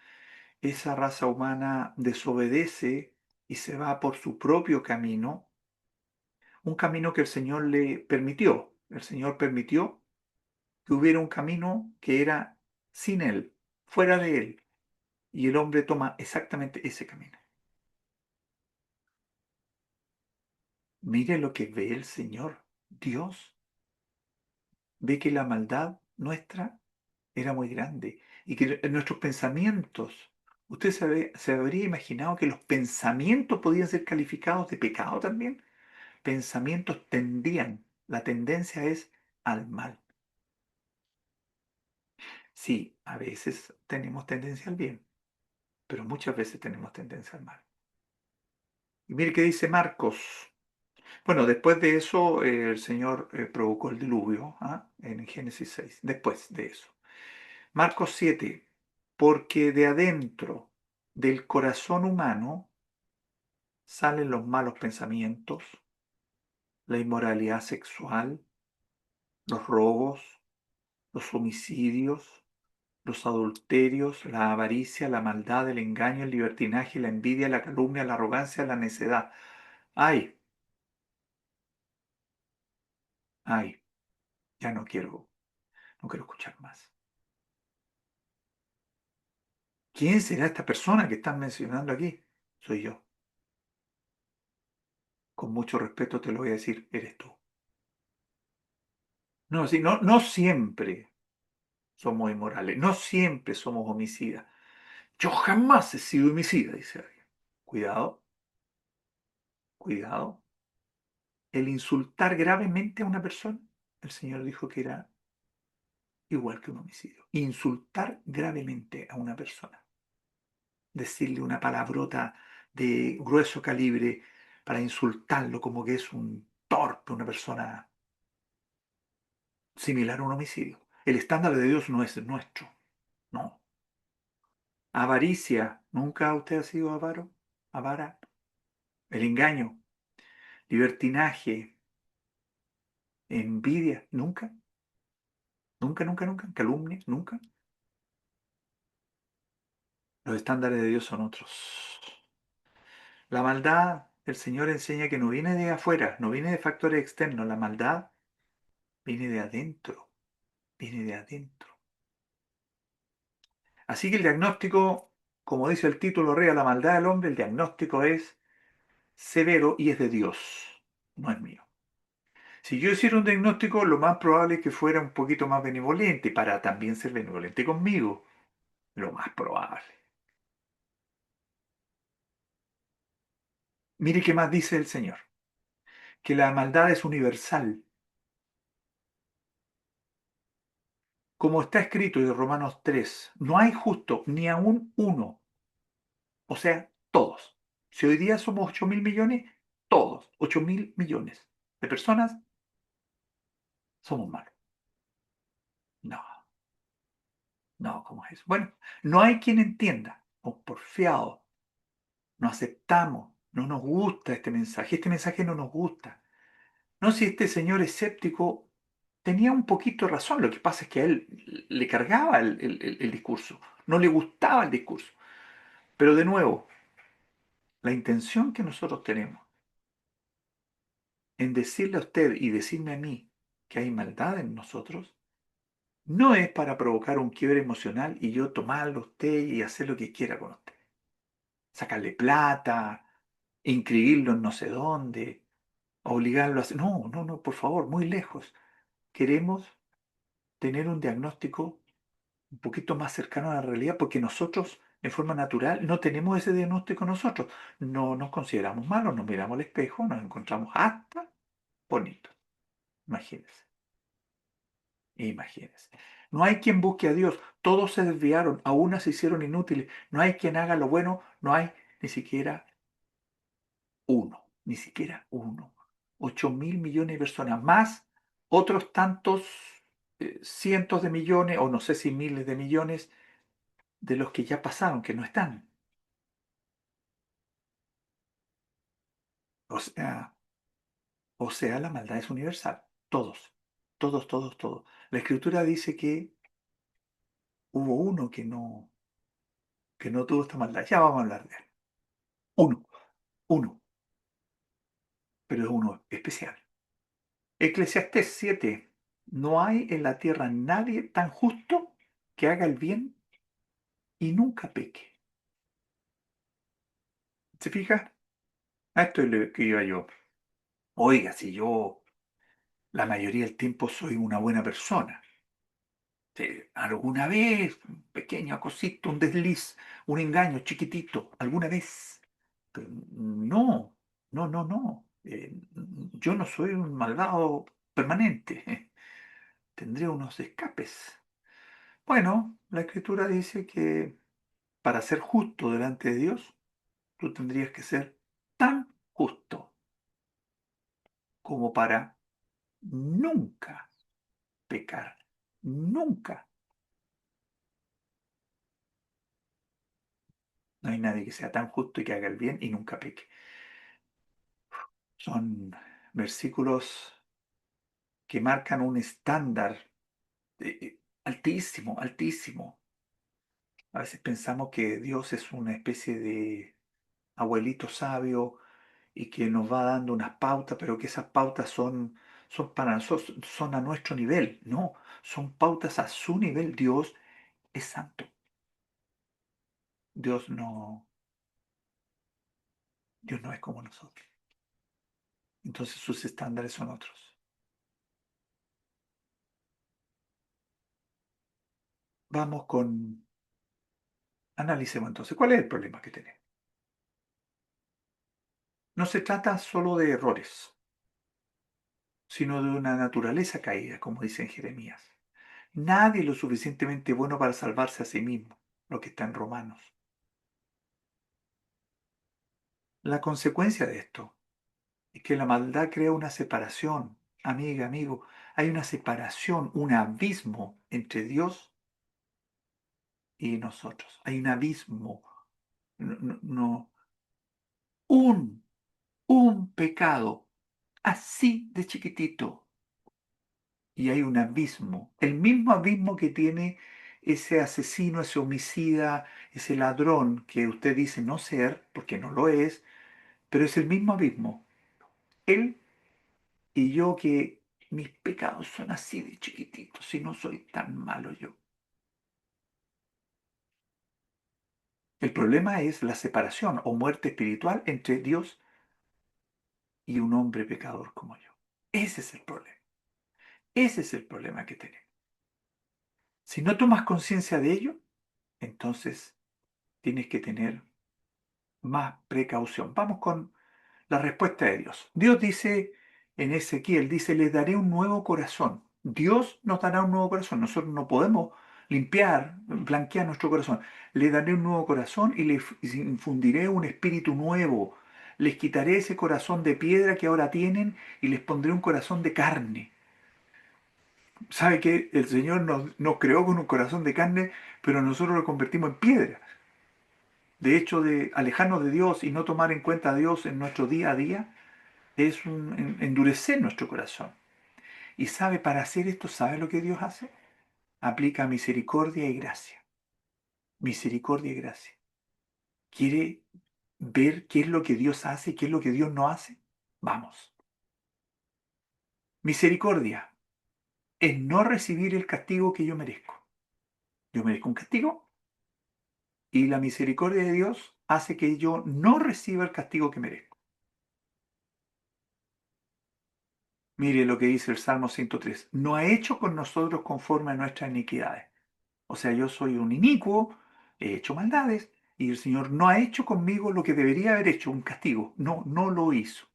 S2: Esa raza humana desobedece y se va por su propio camino, un camino que el Señor le permitió. El Señor permitió que hubiera un camino que era sin Él, fuera de Él, y el hombre toma exactamente ese camino. Mire lo que ve el Señor, Dios, ve que la maldad nuestra era muy grande y que nuestros pensamientos, ¿usted se habría imaginado que los pensamientos podían ser calificados de pecado también? Pensamientos tendían, la tendencia es al mal. Sí, a veces tenemos tendencia al bien, pero muchas veces tenemos tendencia al mal. Y mire qué dice Marcos. Bueno, después de eso el Señor provocó el diluvio, ¿ah? En Génesis 6, después de eso. Marcos 7, porque de adentro del corazón humano salen los malos pensamientos, la inmoralidad sexual, los robos, los homicidios, los adulterios, la avaricia, la maldad, el engaño, el libertinaje, la envidia, la calumnia, la arrogancia, la necedad. Ay, ay, ya no quiero escuchar más. ¿Quién será esta persona que están mencionando aquí? Soy yo. con mucho respeto te lo voy a decir, eres tú. No, sí, no, no siempre somos inmorales, no siempre somos homicidas. Yo jamás he sido homicida, dice alguien. Cuidado, cuidado. El insultar gravemente a una persona, el Señor dijo que era igual que un homicidio. Insultar gravemente a una persona. Decirle una palabrota de grueso calibre para insultarlo como que es un torpe, una persona similar a un homicidio. El estándar de Dios no es el nuestro, no. Avaricia, ¿nunca usted ha sido avaro? Avara. El engaño, libertinaje, envidia, nunca, nunca, nunca, nunca, calumnia, nunca. Los estándares de Dios son otros. La maldad, el Señor enseña que no viene de afuera, no viene de factores externos, la maldad viene de adentro, viene de adentro. Así que el diagnóstico, como dice el título, Rea la maldad del hombre, el diagnóstico es severo y es de Dios, no es mío. Si yo hiciera un diagnóstico, lo más probable es que fuera un poquito más benevolente para también ser benevolente conmigo. Lo más probable. Mire qué más dice el Señor. Que la maldad es universal. Como está escrito en Romanos 3, no hay justo ni aún uno. O sea, todos. Si hoy día somos 8.000 millones, todos, 8.000 millones de personas, somos malos. No, no, ¿cómo es eso? Bueno, no hay quien entienda. O porfiados, no aceptamos, no nos gusta este mensaje no nos gusta. No, si este señor escéptico tenía un poquito de razón, lo que pasa es que a él le cargaba el discurso, no le gustaba el discurso. Pero de nuevo, la intención que nosotros tenemos en decirle a usted y decirme a mí que hay maldad en nosotros, no es para provocar un quiebre emocional y yo tomarlo a usted y hacer lo que quiera con usted. Sacarle plata, inscribirlo en no sé dónde, obligarlo a hacer... No, no, no, por favor, muy lejos. Queremos tener un diagnóstico un poquito más cercano a la realidad porque nosotros, en forma natural, no tenemos ese diagnóstico nosotros. No nos consideramos malos, nos miramos al espejo, nos encontramos hasta bonitos. Imagínense, imagínense. No hay quien busque a Dios, todos se desviaron, a unas se hicieron inútiles. No hay quien haga lo bueno, no hay ni siquiera uno, ni siquiera uno. 8.000 millones de personas, más otros tantos cientos de millones, o no sé si miles de millones, de los que ya pasaron, que no están. O sea, la maldad es universal. Todos, todos, todos, todos. La escritura dice que hubo uno que no tuvo esta maldad. Ya vamos a hablar de él. Uno, uno, pero es uno especial. Eclesiastés 7. No hay en la tierra nadie tan justo que haga el bien y nunca peque. ¿Se fija? A esto es lo que iba yo. Oiga, si yo la mayoría del tiempo soy una buena persona. Alguna vez, un pequeño cosito, un desliz, un engaño chiquitito, alguna vez. Pero no, no, no, no. Yo no soy un malvado permanente. Tendré unos escapes. Bueno, la escritura dice que para ser justo delante de Dios, tú tendrías que ser tan justo como para nunca pecar. Nunca. No hay nadie que sea tan justo y que haga el bien y nunca peque. Son versículos que marcan un estándar altísimo, altísimo. A veces pensamos que Dios es una especie de abuelito sabio y que nos va dando unas pautas, pero que esas pautas son para nosotros, son a nuestro nivel. No, son pautas a su nivel. Dios es santo. Dios no, Dios no es como nosotros. Entonces sus estándares son otros. Vamos con, analicemos entonces, ¿cuál es el problema que tenemos? No se trata solo de errores, sino de una naturaleza caída, como dice en Jeremías. Nadie es lo suficientemente bueno para salvarse a sí mismo, lo que está en Romanos. La consecuencia de esto es que la maldad crea una separación, amiga, amigo. Hay una separación, un abismo entre Dios y nosotros. Hay un abismo. No, un, un pecado así de chiquitito y hay un abismo. El mismo abismo que tiene ese asesino, ese homicida, ese ladrón que usted dice no ser, porque no lo es, pero es el mismo abismo. Él y yo que mis pecados son así de chiquititos y no soy tan malo yo. El problema es la separación o muerte espiritual entre Dios y un hombre pecador como yo. Ese es el problema. Ese es el problema que tenemos. Si no tomas conciencia de ello, entonces tienes que tener más precaución. Vamos con la respuesta de Dios. Dios dice en Ezequiel, dice, les daré un nuevo corazón. Dios nos dará un nuevo corazón. Nosotros no podemos limpiar, blanquear nuestro corazón. Le daré un nuevo corazón y les infundiré un espíritu nuevo. Les quitaré ese corazón de piedra que ahora tienen y les pondré un corazón de carne. ¿Sabe que el Señor nos creó con un corazón de carne, pero nosotros lo convertimos en piedra? De hecho, de alejarnos de Dios y no tomar en cuenta a Dios en nuestro día a día es endurecer nuestro corazón. Y sabe, para hacer esto, ¿sabe lo que Dios hace? Aplica misericordia y gracia. Misericordia y gracia. ¿Quiere ver qué es lo que Dios hace y qué es lo que Dios no hace? Vamos. Misericordia es no recibir el castigo que yo merezco. Yo merezco un castigo y la misericordia de Dios hace que yo no reciba el castigo que merezco. Mire lo que dice el Salmo 103. No ha hecho con nosotros conforme a nuestras iniquidades. O sea, yo soy un inicuo, he hecho maldades, y el Señor no ha hecho conmigo lo que debería haber hecho, un castigo. No, no lo hizo,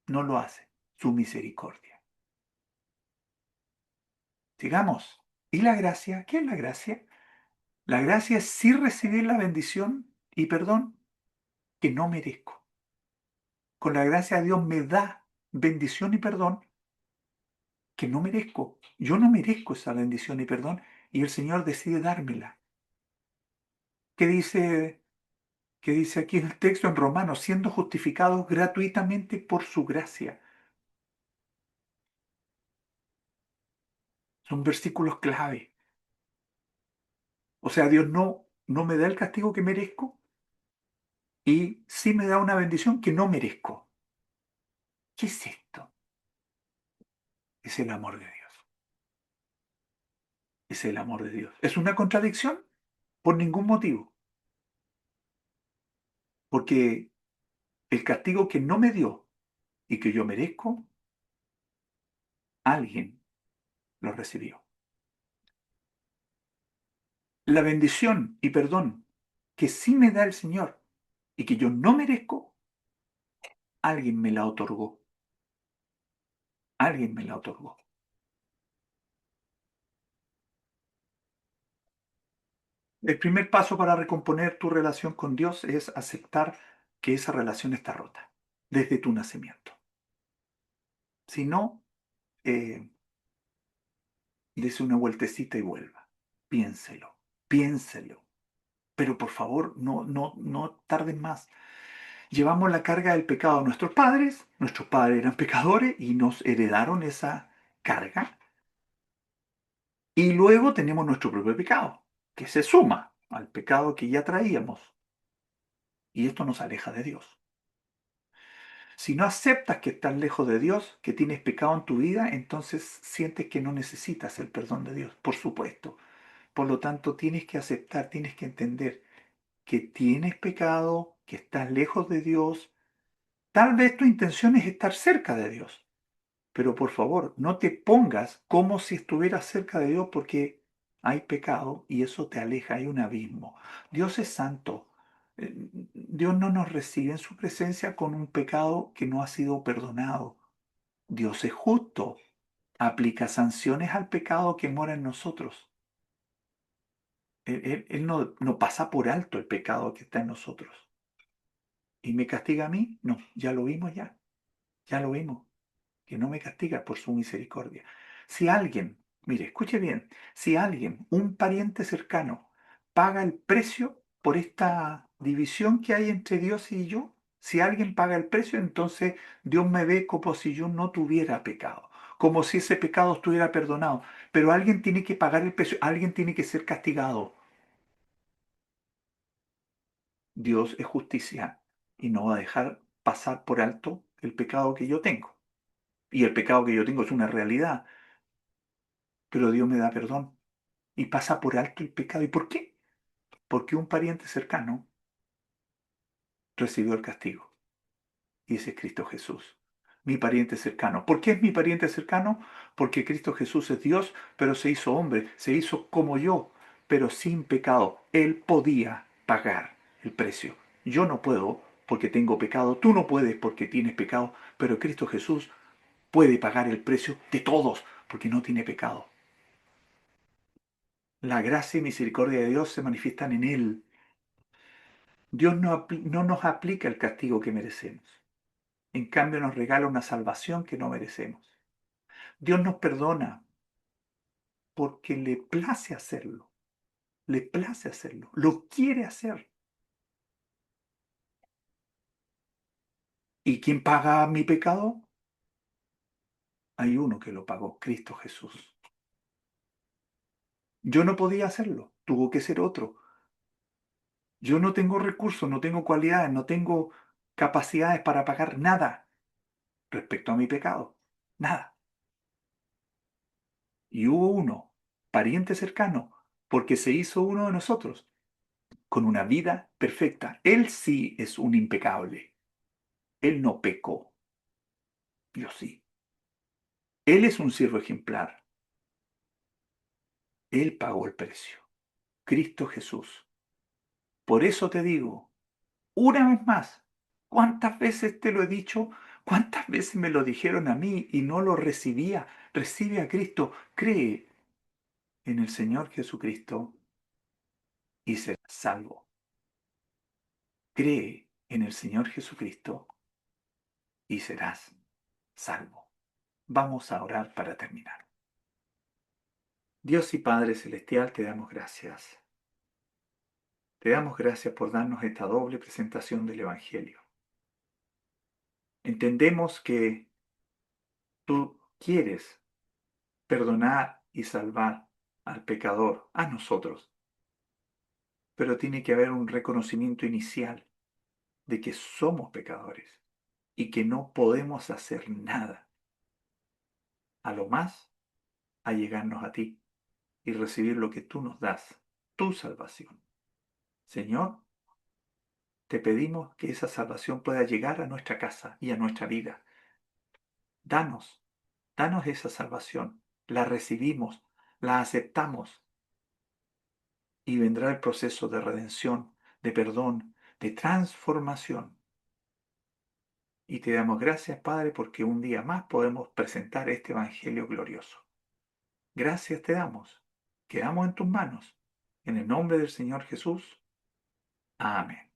S2: no lo hace. Su misericordia. Sigamos. ¿Y la gracia? ¿Qué es la gracia? La gracia es sí recibir la bendición y perdón que no merezco. Con la gracia de Dios me da bendición y perdón que no merezco. Yo no merezco esa bendición y perdón y el Señor decide dármela. ¿Qué dice aquí en el texto en Romanos? Siendo justificados gratuitamente por su gracia. Son versículos clave. O sea, Dios no me da el castigo que merezco y sí me da una bendición que no merezco. ¿Qué es esto? Es el amor de Dios. Es el amor de Dios. ¿Es una contradicción? Por ningún motivo. Porque el castigo que no me dio y que yo merezco, alguien lo recibió. La bendición y perdón que sí me da el Señor y que yo no merezco, alguien me la otorgó. Alguien me la otorgó. El primer paso para recomponer tu relación con Dios es aceptar que esa relación está rota desde tu nacimiento. Si no, eh, dese una vueltecita y vuelva. Piénselo, piénselo. Pero por favor, no tarden más. Llevamos la carga del pecado a nuestros padres eran pecadores y nos heredaron esa carga. Y luego tenemos nuestro propio pecado, que se suma al pecado que ya traíamos. Y esto nos aleja de Dios. Si no aceptas que estás lejos de Dios, que tienes pecado en tu vida, entonces sientes que no necesitas el perdón de Dios, por supuesto. Por lo tanto, tienes que aceptar, tienes que entender que tienes pecado, que estás lejos de Dios Tal vez tu intención es estar cerca de Dios, pero por favor, no te pongas como si estuvieras cerca de Dios porque hay pecado y eso te aleja, hay un abismo. Dios es santo. Dios no nos recibe en su presencia con un pecado que no ha sido perdonado. Dios es justo, aplica sanciones al pecado que mora en nosotros. Él no pasa por alto el pecado que está en nosotros. ¿Y me castiga a mí? No, ya lo vimos ya, ya lo vimos. Que no me castiga por su misericordia. Si alguien, mire, escuche bien, si alguien, un pariente cercano, paga el precio por esta división que hay entre Dios y yo, si alguien paga el precio, entonces Dios me ve como si yo no tuviera pecado, como si ese pecado estuviera perdonado. Pero alguien tiene que pagar el precio, alguien tiene que ser castigado. Dios es justicia y no va a dejar pasar por alto el pecado que yo tengo. Y el pecado que yo tengo es una realidad, pero Dios me da perdón y pasa por alto el pecado. ¿Y por qué? Porque un pariente cercano recibió el castigo. Y ese es Cristo Jesús, mi pariente cercano. ¿Por qué es mi pariente cercano? Porque Cristo Jesús es Dios, pero se hizo hombre, se hizo como yo, pero sin pecado. Él podía pagar el precio. Yo no puedo porque tengo pecado, tú no puedes porque tienes pecado, pero Cristo Jesús puede pagar el precio de todos porque no tiene pecado. La gracia y misericordia de Dios se manifiestan en Él. Dios no nos aplica el castigo que merecemos. En cambio, nos regala una salvación que no merecemos. Dios nos perdona porque le place hacerlo. Le place hacerlo. Lo quiere hacer. ¿Y quién paga mi pecado? Hay uno que lo pagó, Cristo Jesús. Yo no podía hacerlo. Tuvo que ser otro. Yo no tengo recursos, no tengo cualidades, no tengo capacidades para pagar nada respecto a mi pecado. Nada. Y hubo uno, pariente cercano, porque se hizo uno de nosotros, con una vida perfecta. Él sí es un impecable. Él no pecó. Yo sí. Él es un siervo ejemplar. Él pagó el precio. Cristo Jesús. Por eso te digo, una vez más, ¿cuántas veces te lo he dicho? ¿Cuántas veces me lo dijeron a mí y no lo recibía? Recibe a Cristo, cree en el Señor Jesucristo y serás salvo. Cree en el Señor Jesucristo y serás salvo. Vamos a orar para terminar. Dios y Padre Celestial, te damos gracias. Te damos gracias por darnos esta doble presentación del Evangelio. Entendemos que tú quieres perdonar y salvar al pecador, a nosotros, pero tiene que haber un reconocimiento inicial de que somos pecadores y que no podemos hacer nada, a lo más allegarnos a ti y recibir lo que tú nos das, tu salvación. Señor, te pedimos que esa salvación pueda llegar a nuestra casa y a nuestra vida. Danos, danos esa salvación. La recibimos, la aceptamos y vendrá el proceso de redención, de perdón, de transformación. Y te damos gracias, Padre, porque un día más podemos presentar este Evangelio glorioso. Gracias te damos. Quedamos en tus manos. En el nombre del Señor Jesús. Amén.